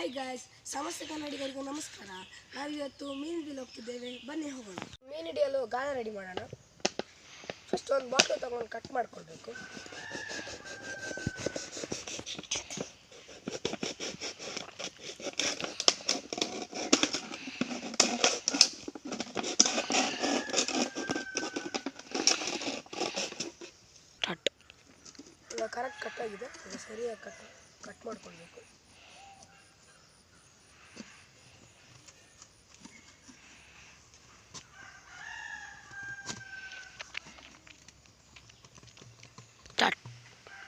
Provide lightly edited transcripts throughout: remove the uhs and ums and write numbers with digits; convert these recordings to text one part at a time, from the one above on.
Hi guys, ಸಮಸ್ತ ಕನ್ನಡಿಗರಿಗೂ ನಮಸ್ಕಾರ. ನಾವಿವತ್ತು ಮೀನು ಹಿಡಿಯಲು ಹೋಗ್ತಿದ್ದೇವೆ, ಬನ್ನಿ ಹೋಗೋಣ. ಮೀನು ಹಿಡಿಯಲು ಗಾಳ ರೆಡಿ ಮಾಡೋಣ. ಫಸ್ಟ್ ಒಂದು ಬಾಟಲ್ ತಗೊಂಡು ಕಟ್ ಮಾಡ್ಕೊಳ್ಬೇಕು. ಈಗ ಕರೆಕ್ಟ್ ಕಟ್ಟಾಗಿದೆ, ಈಗ ಸರಿಯಾಗಿ ಕಟ್ ಮಾಡ್ಕೊಳ್ಬೇಕು.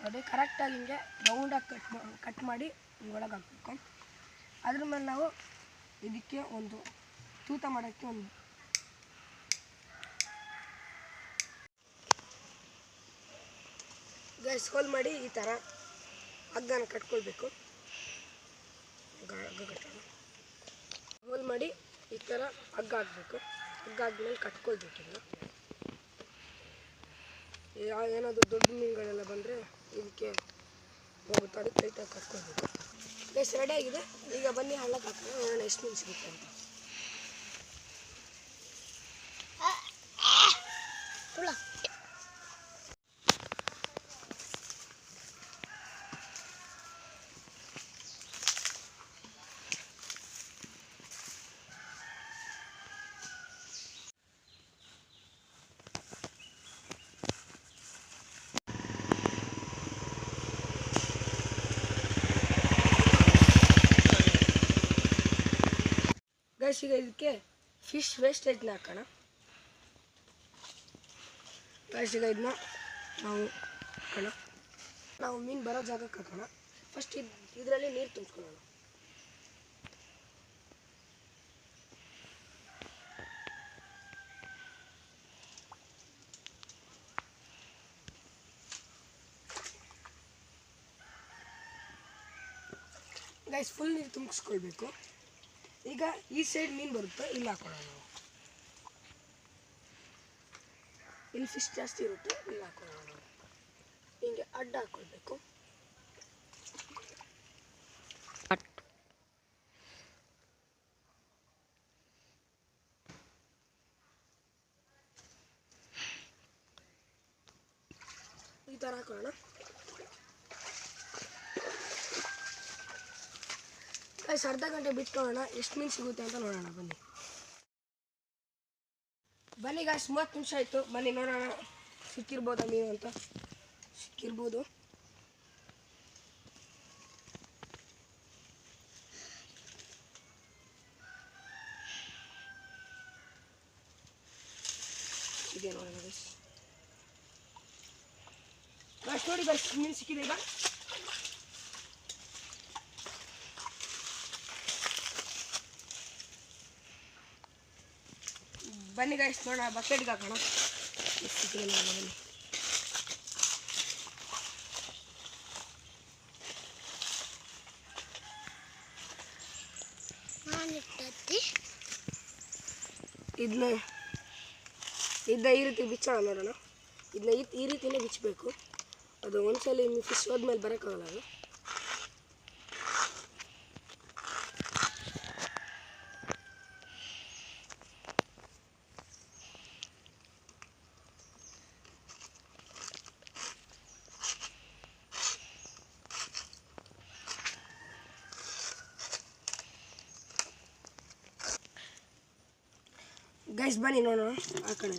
ನೋಡಿ, ಕರೆಕ್ಟಾಗಿ ಹಿಂಗೆ ರೌಂಡಾಗಿ ಕಟ್ ಮಾಡಿ ಒಳಗೆ ಹಾಕಬೇಕು. ಅದ್ರ ಮೇಲೆ ನಾವು ಇದಕ್ಕೆ ಒಂದು ತೂತ ಮಾಡೋಕ್ಕೆ ಒಂದು ಗ್ಯಾಸ್ ಹೋಲ್ ಮಾಡಿ ಈ ಥರ ಹಗ್ಗನ ಕಟ್ಕೊಳ್ಬೇಕು. ಹಗ್ಗ ಕಟ್ಟೋಣ. ಹೋಲ್ ಮಾಡಿ ಈ ಥರ ಹಗ್ಗ ಹಾಕಬೇಕು. ಹಗ್ಗ ಆದ್ಮೇಲೆ ಕಟ್ಕೊಳ್ಬೇಕಿಲ್ಲ. ಏನಾದರೂ ದೊಡ್ಡ ಮೀನುಗಳೆಲ್ಲ ಬಂದರೆ ಇದಕ್ಕೆ ಹೋಗುತ್ತೆ, ಅದಕ್ಕೆ ಟೈಟಾಗಿ ಕಟ್ಕೊಳ್ಬೇಕು. ಗ್ಯಾಸ್ ರೆಡಿ ಆಗಿದೆ. ಈಗ ಬನ್ನಿ ಹಳ್ಳಕ್ಕೆ ಹಾಕೋಣ, ನೋಡೋಣ ಎಷ್ಟು ಮೀನು ಸಿಗುತ್ತೆ ಅಂತ. ಗೈಸ್, ಈಗ ಇದಕ್ಕೆ ಫಿಶ್ ವೇಸ್ಟೇಜ್ನ ಹಾಕೋಣ. ಗೈಸ್, ಈಗ ಇದನ್ನ ನಾವು ಮೀನು ಬರೋ ಜಾಗಕ್ಕೆ ಹಾಕೋಣ. ಫಸ್ಟ್ ಇದರಲ್ಲಿ ನೀರು ತುಂಬಿಸ್ಕೊಳ್ಳೋಣ. ಗೈಸ್, ಫುಲ್ ನೀರು ತುಂಬಿಸ್ಕೊಳ್ಬೇಕು. ಈಗ ಈ ಸೈಡ್ ಮೀನು ಬರುತ್ತೆ, ಇಲ್ಲಿ ಹಾಕೊಳ್ಳೋಣ. ನಾವು ಇಲ್ಲಿ ಫಿಶ್ ಜಾಸ್ತಿ ಇರುತ್ತೆ, ಇಲ್ಲಿ ಹಾಕೊಳ್ಳೋಣ. ನಾವು ಹಿಂಗೆ ಅಡ್ಡ ಹಾಕೊಳ್ಬೇಕು. ಈ ಥರ ಹಾಕೊಳ್ಳೋಣ. ಅರ್ಧ ಗಂಟೆ ಬಿಟ್ಕೊಳ್ಳೋಣ, ಎಷ್ಟು ಮೀನು ಸಿಗುತ್ತೆ ಅಂತ ನೋಡೋಣ. ಬನ್ನಿ ಗಾಯ್ಸ್, 30 ನಿಮಿಷ ಆಯಿತು. ಬನ್ನಿ ನೋಡೋಣ ಸಿಕ್ಕಿರ್ಬೋದಾ ಮೀನು ಅಂತ. ಸಿಕ್ಕಿರ್ಬೋದು. ಇದೆ ನೋಡೋಣ ಗಾಯ್ಸ್. ನೋಡಿ ಗಾಯ್ಸ್, ಮೀನು ಸಿಕ್ಕಿದೆ. ಈಗ ಬನ್ನಿ ಗಾಯ್ಸ್, ನೋಡೋಣ. ಬಕೆಟ್ಗೆ ಹಾಕೋಣ. ಸಿಕ್ಕಿದೆ ನೋಡೋಣ. ಬನ್ನಿ. ಇದನ್ನ ಈ ರೀತಿ ಬಿಚ್ಚೋಣ. ನೋಡೋಣ, ಇದನ್ನ ಈ ರೀತಿಯೇ ಬಿಚ್ಚಬೇಕು. ಅದು ಒಂದ್ಸಲ ಫಿಶ್ ಹೋದ್ಮೇಲೆ ಬರೋಕ್ಕಾಗಲ್ಲ ಅದು. ಗೈಸ್, ಬನ್ನಿ ನೋಡೋಣ ಹಾಕೋಣ.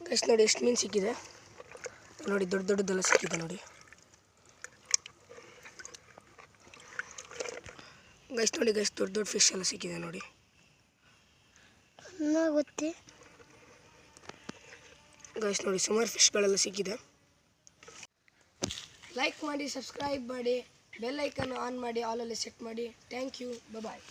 ಗೈಸ್, ನೋಡಿ ಎಷ್ಟು ಮೀನು ಸಿಕ್ಕಿದೆ ನೋಡಿ. ದೊಡ್ಡದೆಲ್ಲ ಸಿಕ್ಕಿದೆ ನೋಡಿ. ಗೈಸ್ ನೋಡಿ, ಗೈಸ್ ದೊಡ್ಡ ಫಿಶ್ ಎಲ್ಲ ಸಿಕ್ಕಿದೆ ನೋಡಿ. ಗೊತ್ತೇ ಗೈಸ್ ನೋಡಿ, ಸುಮಾರು ಫಿಶ್ಗಳೆಲ್ಲ ಸಿಕ್ಕಿದೆ. ಲೈಕ್ ಮಾಡಿ, ಸಬ್ಸ್ಕ್ರೈಬ್ ಮಾಡಿ, ಬೆಲ್ ಐಕನ್ ಆನ್ ಮಾಡಿ, ಆಲಲ್ಲಿ ಸೆಟ್ ಮಾಡಿ. Thank you, bye.